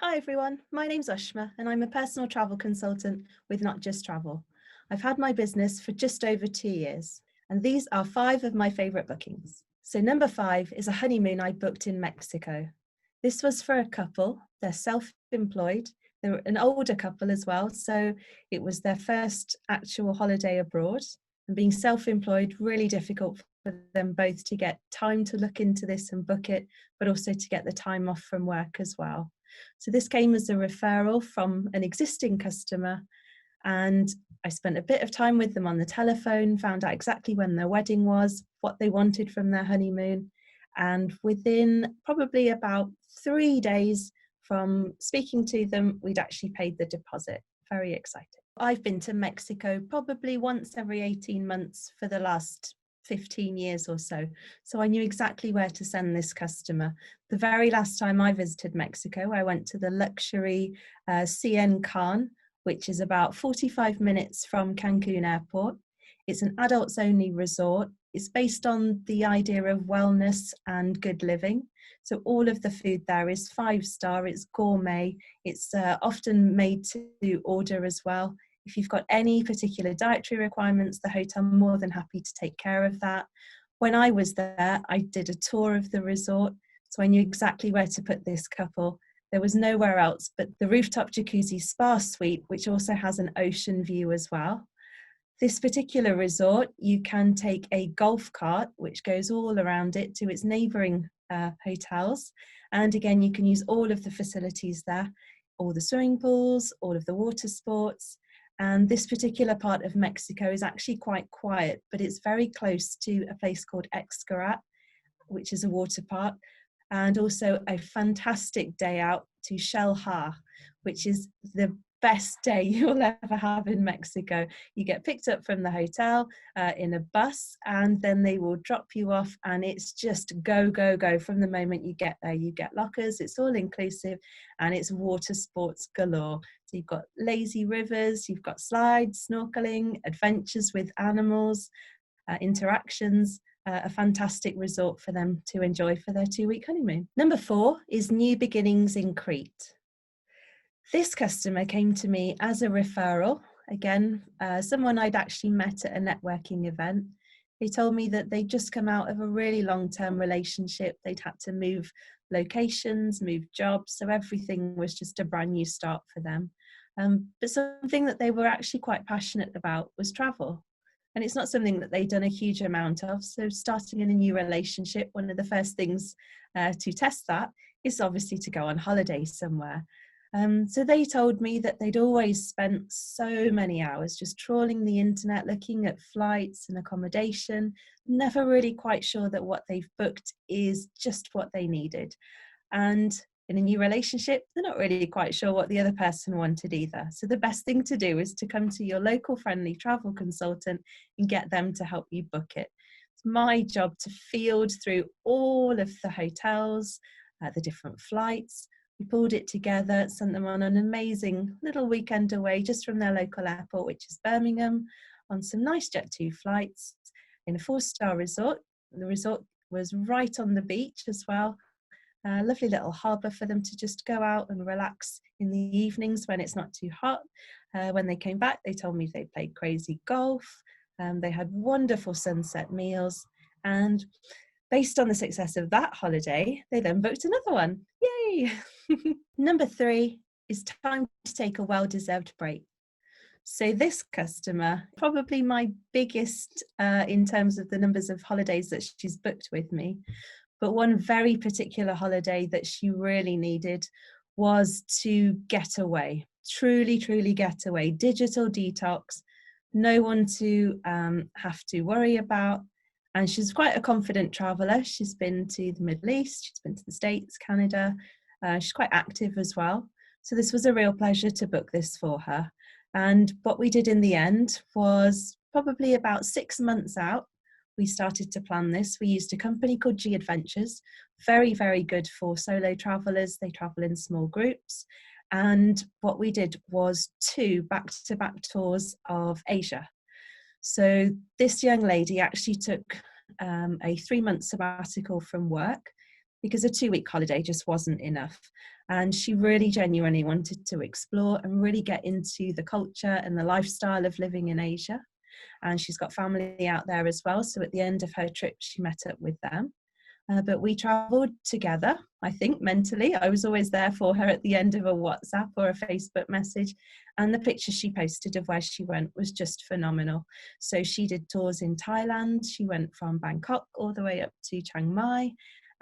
Hi everyone, my name's Ushma and I'm a personal travel consultant with Not Just Travel. I've had my business for just over 2 years and these are 5 of my favourite bookings. So number 5 is a honeymoon I booked in Mexico. This was for a couple, they're self-employed, they're an older couple as well, so it was their first actual holiday abroad, and being self-employed, really difficult for them both to get time to look into this and book it, but also to get the time off from work as well. So this came as a referral from an existing customer, and I spent a bit of time with them on the telephone, found out exactly when their wedding was, what they wanted from their honeymoon, and within probably about 3 days from speaking to them, we'd actually paid the deposit. Very exciting. I've been to Mexico probably once every 18 months for the last 15 years or so. So I knew exactly where to send this customer. The very last time I visited Mexico, I went to the luxury CN Can, which is about 45 minutes from Cancun Airport. It's an adults only resort. It's based on the idea of wellness and good living. So all of the food there is 5-star, it's gourmet, it's often made to order as well. If you've got any particular dietary requirements, the hotel more than happy to take care of that. When I was there, I did a tour of the resort, so I knew exactly where to put this couple. There was nowhere else but the rooftop jacuzzi spa suite, which also has an ocean view as well. This particular resort, you can take a golf cart, which goes all around it to its neighbouring hotels. And again, you can use all of the facilities there, all the swimming pools, all of the water sports. And this particular part of Mexico is actually quite quiet, but it's very close to a place called Xcaret, which is a water park, and also a fantastic day out to Xel-Há, which is the best day you'll ever have in Mexico. You get picked up from the hotel in a bus, and then they will drop you off, and it's just go, go, go from the moment you get there. You get lockers, it's all inclusive, and it's water sports galore. So you've got lazy rivers, you've got slides, snorkeling, adventures with animals, interactions. A fantastic resort for them to enjoy for their 2-week honeymoon. Number 4 is New Beginnings in Crete. This customer came to me as a referral. Again, someone I'd actually met at a networking event. They told me that they'd just come out of a really long-term relationship. They'd had to move locations, move jobs, so everything was just a brand new start for them. But something that they were actually quite passionate about was travel. And it's not something that they've done a huge amount of. So starting in a new relationship, one of the first things to test that is obviously to go on holiday somewhere. So they told me that they'd always spent so many hours just trawling the internet, looking at flights and accommodation, never really quite sure that what they've booked is just what they needed. And in a new relationship, they're not really quite sure what the other person wanted either. So the best thing to do is to come to your local friendly travel consultant and get them to help you book it. It's my job to field through all of the hotels, the different flights. We pulled it together, sent them on an amazing little weekend away just from their local airport, which is Birmingham, on some nice Jet2 flights in a 4-star resort. The resort was right on the beach as well. A lovely little harbour for them to just go out and relax in the evenings when it's not too hot. When they came back, they told me they played crazy golf. They had wonderful sunset meals. And based on the success of that holiday, they then booked another one. Yay! Number 3 is time to take a well-deserved break. So this customer, probably my biggest in terms of the numbers of holidays that she's booked with me, but one very particular holiday that she really needed was to get away, truly, truly get away, digital detox, no one to have to worry about. And she's quite a confident traveller. She's been to the Middle East, she's been to the States, Canada. She's quite active as well. So this was a real pleasure to book this for her. And what we did in the end was probably about 6 months out, we started to plan this. We used a company called G Adventures, very, very good for solo travellers. They travel in small groups. And what we did was 2 back-to-back tours of Asia. So this young lady actually took a 3-month sabbatical from work. because a 2-week holiday just wasn't enough. And she really genuinely wanted to explore and really get into the culture and the lifestyle of living in Asia. And she's got family out there as well. So at the end of her trip, she met up with them. But we traveled together, I think, mentally. I was always there for her at the end of a WhatsApp or a Facebook message. And the pictures she posted of where she went was just phenomenal. So she did tours in Thailand. She went from Bangkok all the way up to Chiang Mai,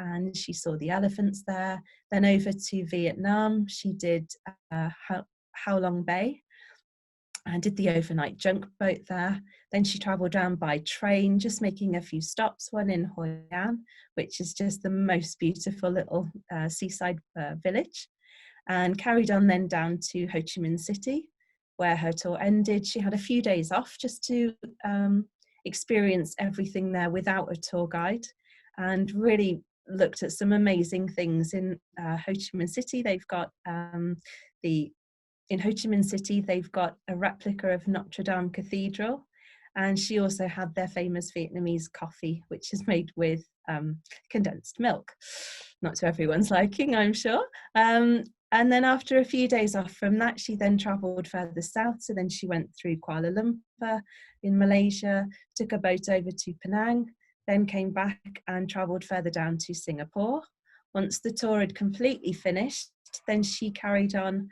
and she saw the elephants there. Then over to Vietnam, she did How Long Bay, and did the overnight junk boat there. Then she travelled down by train, just making a few stops, one in Hoi An, which is just the most beautiful little seaside village, and carried on then down to Ho Chi Minh City, where her tour ended. She had a few days off just to experience everything there without a tour guide, and really looked at some amazing things in Ho Chi Minh City. They've got in Ho Chi Minh City, they've got a replica of Notre Dame Cathedral, and she also had their famous Vietnamese coffee, which is made with condensed milk. Not to everyone's liking, I'm sure. And then after a few days off from that, she then travelled further south. So then she went through Kuala Lumpur in Malaysia, took a boat over to Penang, then came back and travelled further down to Singapore. Once the tour had completely finished, then she carried on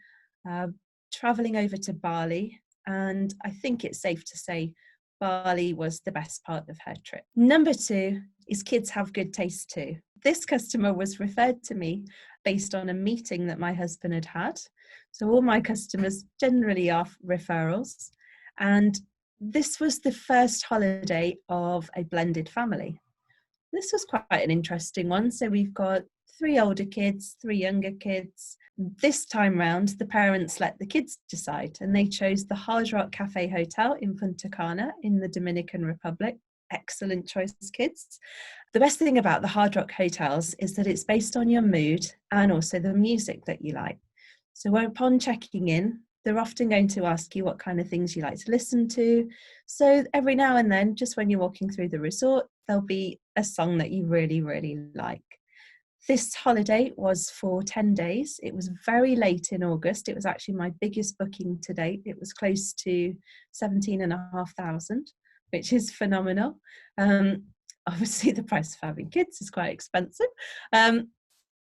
travelling over to Bali, and I think it's safe to say Bali was the best part of her trip. Number 2 is kids have good taste too. This customer was referred to me based on a meeting that my husband had had. So all my customers generally are referrals, and this was the first holiday of a blended family. This was quite an interesting one. So we've got 3 older kids, 3 younger kids. This time round, the parents let the kids decide, and they chose the Hard Rock Cafe Hotel in Punta Cana in the Dominican Republic. Excellent choice, kids. The best thing about the Hard Rock hotels is that it's based on your mood and also the music that you like. So upon checking in, they're often going to ask you what kind of things you like to listen to. So every now and then, just when you're walking through the resort, there'll be a song that you really, really like. This holiday was for 10 days. It was very late in August. It was actually my biggest booking to date. It was close to 17,500, which is phenomenal. Obviously, the price of having kids is quite expensive.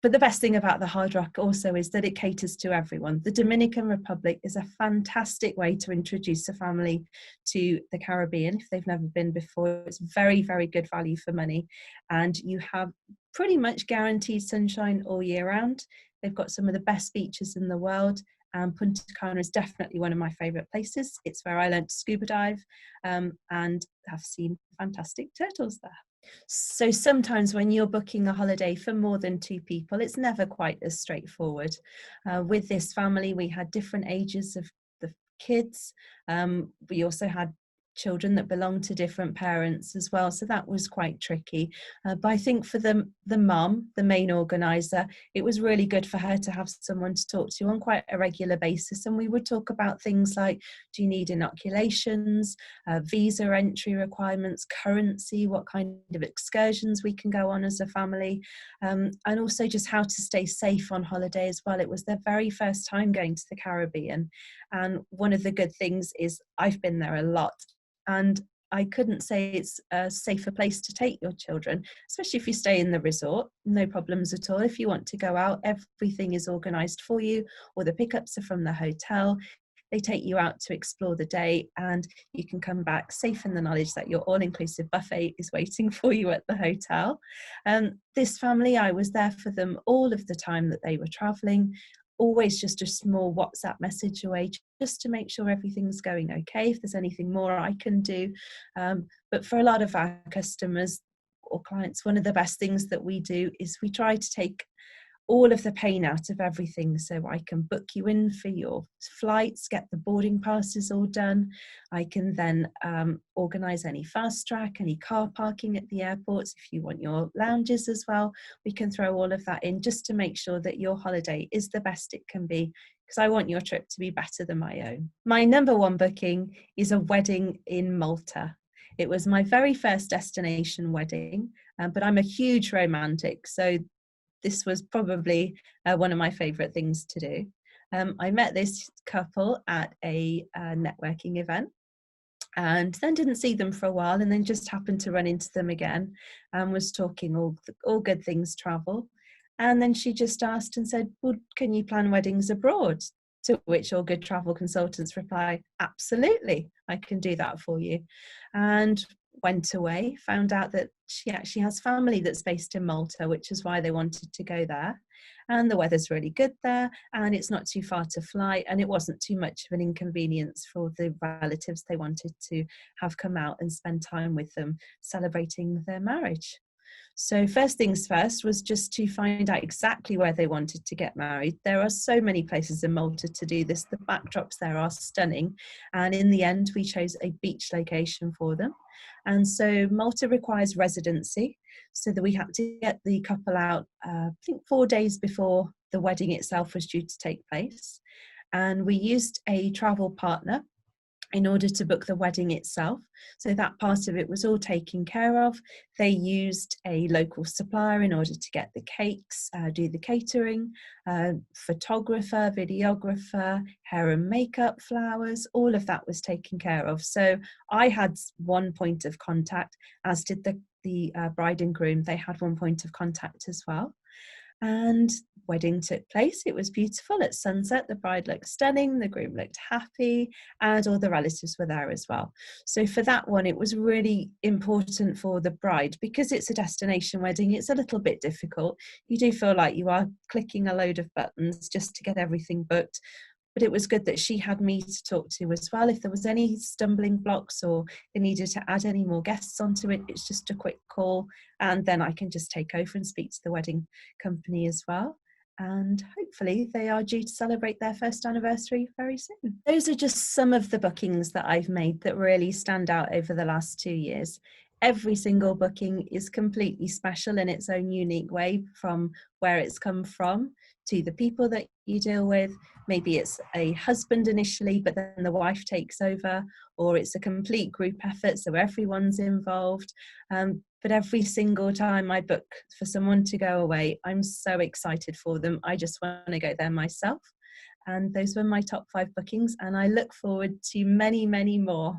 But the best thing about the Hard Rock also is that it caters to everyone. The Dominican Republic is a fantastic way to introduce a family to the Caribbean if they've never been before. It's very, very good value for money. And you have pretty much guaranteed sunshine all year round. They've got some of the best beaches in the world. Punta Cana is definitely one of my favourite places. It's where I learned to scuba dive and have seen fantastic turtles there. So sometimes when you're booking a holiday for more than 2 people, it's never quite as straightforward. With this family, we had different ages of the kids. We also had children that belonged to different parents as well, so that was quite tricky. But I think for the mum, the main organizer, it was really good for her to have someone to talk to on quite a regular basis, and we would talk about things like, do you need inoculations, visa entry requirements, currency, what kind of excursions we can go on as a family, and also just how to stay safe on holiday as well. It was their very first time going to the Caribbean, and one of the good things is I've been there a lot, and I couldn't say it's a safer place to take your children, especially if you stay in the resort, no problems at all. If you want to go out, everything is organised for you, or the pickups are from the hotel. They take you out to explore the day, and you can come back safe in the knowledge that your all-inclusive buffet is waiting for you at the hotel. This family, I was there for them all of the time that they were travelling, always just a small WhatsApp message away, just to make sure everything's going okay, if there's anything more I can do. But for a lot of our customers or clients, one of the best things that we do is we try to take all of the pain out of everything. So I can book you in for your flights, get the boarding passes all done. I can then organise any fast track, any car parking at the airports. If you want your lounges as well, we can throw all of that in, just to make sure that your holiday is the best it can be, because I want your trip to be better than my own. My number 1 booking is a wedding in Malta. It was my very first destination wedding, but I'm a huge romantic. So this was probably one of my favourite things to do. I met this couple at a networking event, and then didn't see them for a while, and then just happened to run into them again and was talking all good things travel. And then she just asked and said, well, can you plan weddings abroad? To which All Good Travel Consultants reply, absolutely, I can do that for you. And went away, found out that she actually has family that's based in Malta, which is why they wanted to go there. And the weather's really good there, and it's not too far to fly, and it wasn't too much of an inconvenience for the relatives they wanted to have come out and spend time with them celebrating their marriage. So first things first was just to find out exactly where they wanted to get married. There are so many places in Malta to do this. The backdrops there are stunning. And in the end, we chose a beach location for them. And so Malta requires residency, so that we had to get the couple out, I think 4 days before the wedding itself was due to take place. And we used a travel partner in order to book the wedding itself. So that part of it was all taken care of. They used a local supplier in order to get the cakes, do the catering, photographer, videographer, hair and makeup, flowers, all of that was taken care of. So I had one point of contact, as did the bride and groom. They had one point of contact as well. And wedding took place. It was beautiful at sunset. The bride looked stunning, the groom looked happy, and all the relatives were there as well. So for that one, it was really important for the bride, because it's a destination wedding. It's a little bit difficult. You do feel like you are clicking a load of buttons just to get everything booked. But it was good that she had me to talk to as well. If there was any stumbling blocks or they needed to add any more guests onto it, it's just a quick call, and then I can just take over and speak to the wedding company as well. And hopefully they are due to celebrate their first anniversary very soon. Those are just some of the bookings that I've made that really stand out over the last 2 years. Every single booking is completely special in its own unique way, from where it's come from to the people that you deal with. Maybe it's a husband initially, but then the wife takes over, or it's a complete group effort, so everyone's involved. But every single time I book for someone to go away, I'm so excited for them. I just want to go there myself. And those were my top 5 bookings, and I look forward to many, many more.